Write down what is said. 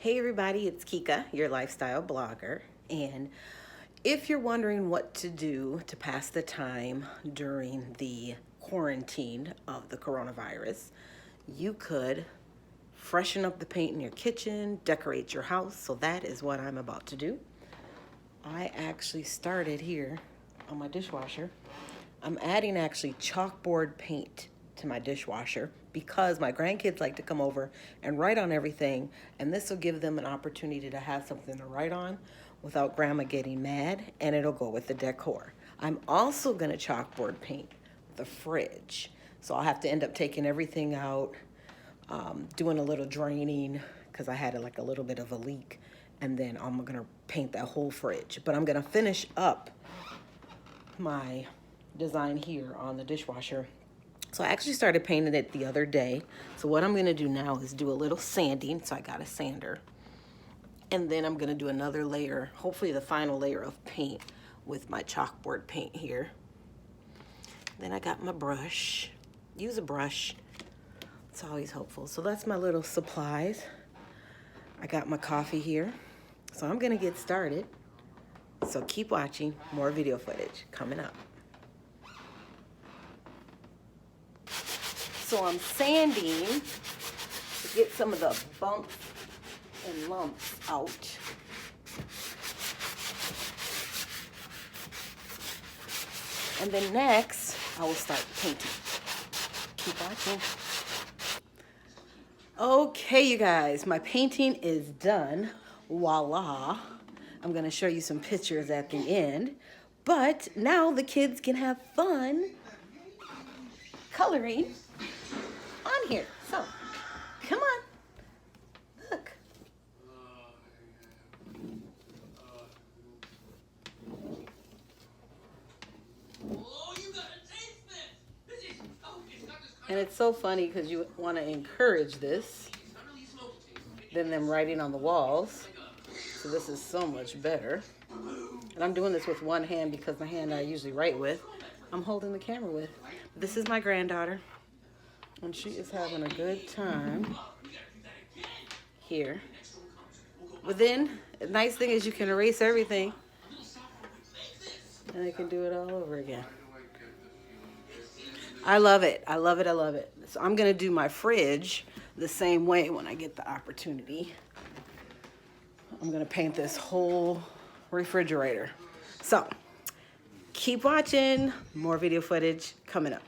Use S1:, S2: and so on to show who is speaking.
S1: Hey everybody, it's Kika, your lifestyle blogger. And if you're wondering what to do to pass the time during the quarantine of the coronavirus, you could freshen up the paint in your kitchen, decorate your house. So that is what I'm about to do. I actually started here on my dishwasher. I'm adding actually chalkboard paint to my dishwasher because my grandkids like to come over and write on everything, and this will give them an opportunity to have something to write on without grandma getting mad, and it'll go with the decor. I'm also going to chalkboard paint the fridge, so I'll have to end up taking everything out, doing a little draining because I had like a little bit of a leak, and then I'm going to paint that whole fridge. But I'm going to finish up my design here on the dishwasher. So I actually started painting it the other day. So what I'm gonna do now is do a little sanding. So I got a sander. And then I'm gonna do another layer, hopefully the final layer of paint with my chalkboard paint here. Then I got my brush. Use a brush. It's always helpful. So that's my little supplies. I got my coffee here. So I'm gonna get started. So keep watching, more video footage coming up. So I'm sanding to get some of the bumps and lumps out. And then next, I will start painting. Keep watching. Okay, you guys, my painting is done. Voila. I'm gonna show you some pictures at the end. But now the kids can have fun coloring on here. So, come on. Look. And it's so funny because you want to encourage this than them writing on the walls. So this is so much better. And I'm doing this with one hand because the hand I usually write with, I'm holding the camera with. This is my granddaughter. And she is having a good time here. But then, the nice thing is you can erase everything. And they can do it all over again. I love it. I love it. I love it. So I'm going to do my fridge the same way when I get the opportunity. I'm going to paint this whole refrigerator. So, keep watching. More video footage coming up.